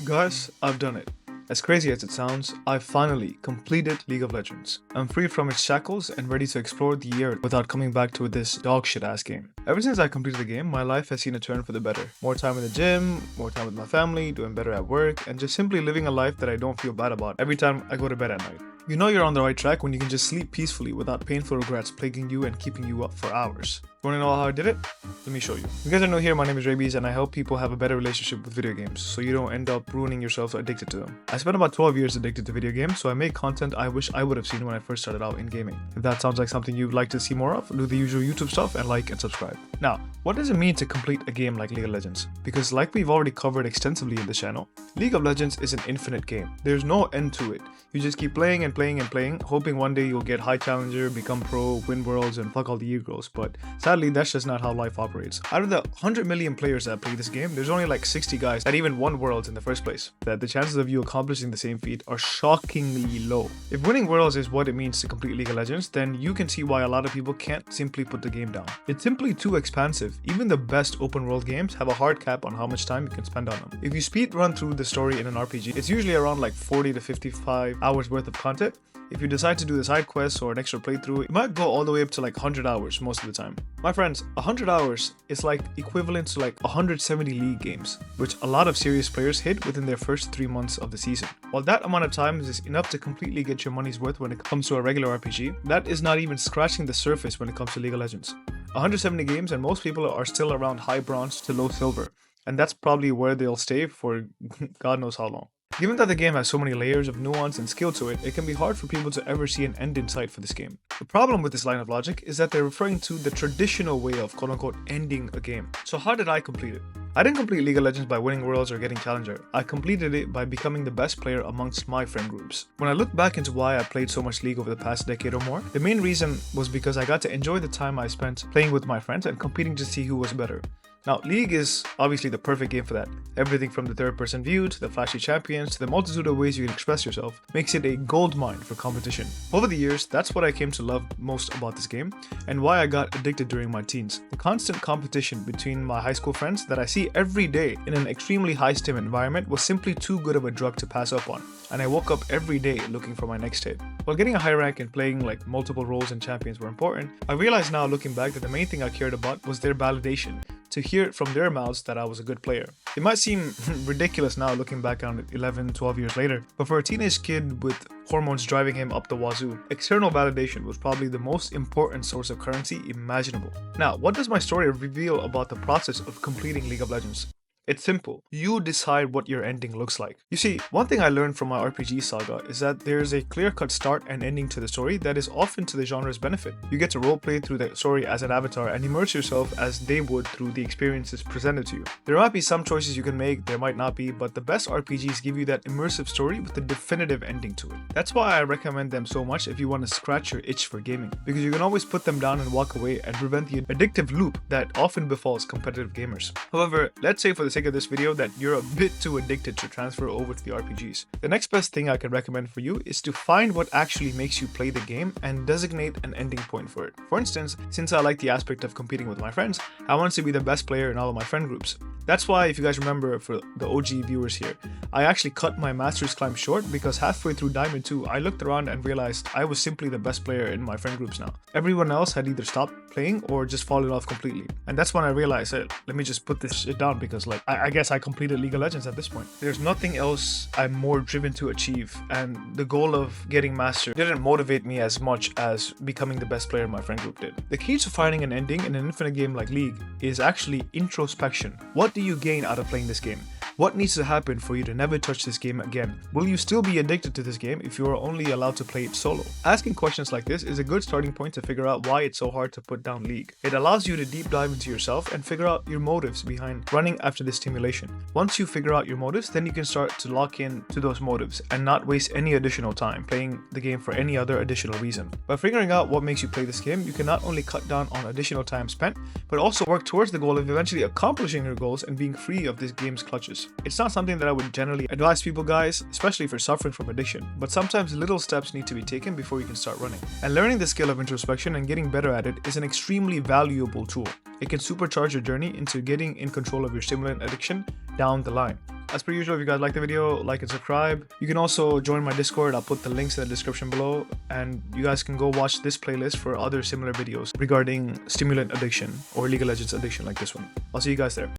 Guys, I've done it. As crazy as it sounds, I've finally completed League of Legends. I'm free from its shackles and ready to explore the air without coming back to this dog shit ass game. Ever since I completed the game, my life has seen a turn for the better. More time in the gym, more time with my family, doing better at work, and just simply living a life that I don't feel bad about every time I go to bed at night. You know you're on the right track when you can just sleep peacefully without painful regrets plaguing you and keeping you up for hours. You wanna know how I did it? Let me show you. You guys are new here, my name is Raybees and I help people have a better relationship with video games so you don't end up ruining yourself addicted to them. I spent about 12 years addicted to video games, so I make content I wish I would have seen when I first started out in gaming. If that sounds like something you'd like to see more of, do the usual YouTube stuff and like and subscribe. Now, what does it mean to complete a game like League of Legends? Because like we've already covered extensively in this channel, League of Legends is an infinite game. There's no end to it. You just keep playing and playing and playing, hoping one day you'll get high challenger, become pro, win worlds, and fuck all the e-girls. But sadly, that's just not how life operates. Out of the 100 million players that play this game, there's only like 60 guys that even won worlds in the first place. That the chances of you accomplishing the same feat are shockingly low. If winning worlds is what it means to complete League of Legends, then you can see why a lot of people can't simply put the game down. It's simply too expansive. Even the best open world games have a hard cap on how much time you can spend on them. If you speed run through the story in an RPG, it's usually around like 40 to 55 hours worth of content. If you decide to do the side quests or an extra playthrough, it might go all the way up to like 100 hours most of the time. My friends, 100 hours is like equivalent to like 170 league games, which a lot of serious players hit within their first 3 months of the season. While that amount of time is enough to completely get your money's worth when it comes to a regular RPG, that is not even scratching the surface when it comes to League of Legends. 170 games and most people are still around high bronze to low silver, and that's probably where they'll stay for God knows how long. Given that the game has so many layers of nuance and skill to it, it can be hard for people to ever see an end in sight for this game. The problem with this line of logic is that they're referring to the traditional way of quote-unquote ending a game. So how did I complete it? I didn't complete League of Legends by winning worlds or getting challenger. I completed it by becoming the best player amongst my friend groups. When I look back into why I played so much League over the past decade or more, the main reason was because I got to enjoy the time I spent playing with my friends and competing to see who was better. Now, League is obviously the perfect game for that. Everything from the third-person view to the flashy champions to the multitude of ways you can express yourself makes it a goldmine for competition. Over the years, that's what I came to love most about this game and why I got addicted during my teens. The constant competition between my high school friends that I see every day in an extremely high-stim environment was simply too good of a drug to pass up on, and I woke up every day looking for my next hit. While getting a high rank and playing like multiple roles and champions were important, I realize now looking back that the main thing I cared about was their validation. To hear it from their mouths that I was a good player. It might seem ridiculous now looking back on it 11, 12 years later, but for a teenage kid with hormones driving him up the wazoo, external validation was probably the most important source of currency imaginable. Now, what does my story reveal about the process of completing League of Legends? It's simple. You decide what your ending looks like. You see, one thing I learned from my RPG saga is that there's a clear-cut start and ending to the story that is often to the genre's benefit. You get to roleplay through the story as an avatar and immerse yourself as they would through the experiences presented to you. There might be some choices you can make, there might not be, but the best RPGs give you that immersive story with a definitive ending to it. That's why I recommend them so much if you want to scratch your itch for gaming, because you can always put them down and walk away and prevent the addictive loop that often befalls competitive gamers. However, let's say for the sake of this video that you're a bit too addicted to transfer over to the RPGs. The next best thing I can recommend for you is to find what actually makes you play the game and designate an ending point for it. For instance, since I like the aspect of competing with my friends, I want to be the best player in all of my friend groups. That's why, if you guys remember, for the OG viewers here, I actually cut my Master's climb short because halfway through Diamond 2, I looked around and realized I was simply the best player in my friend groups now. Everyone else had either stopped playing or just fallen off completely. And that's when I realized, hey, let me just put this shit down because like, I guess I completed League of Legends at this point. There's nothing else I'm more driven to achieve, and the goal of getting master didn't motivate me as much as becoming the best player in my friend group did. The key to finding an ending in an infinite game like League is actually introspection. What do you gain out of playing this game? What needs to happen for you to never touch this game again? Will you still be addicted to this game if you are only allowed to play it solo? Asking questions like this is a good starting point to figure out why it's so hard to put down League. It allows you to deep dive into yourself and figure out your motives behind running after this stimulation. Once you figure out your motives, then you can start to lock in to those motives and not waste any additional time playing the game for any other additional reason. By figuring out what makes you play this game, you can not only cut down on additional time spent, but also work towards the goal of eventually accomplishing your goals and being free of this game's clutches. hours. It's not something that I would generally advise people, guys, especially if you're suffering from addiction, but sometimes little steps need to be taken before you can start running. And learning the skill of introspection and getting better at it is an extremely valuable tool. It can supercharge your journey into getting in control of your stimulant addiction down the line. As per usual, if you guys like the video, like and subscribe. You can also join my Discord. I'll put the links in the description below, and you guys can go watch this playlist for other similar videos regarding stimulant addiction or League of Legends addiction like this one. I'll see you guys there.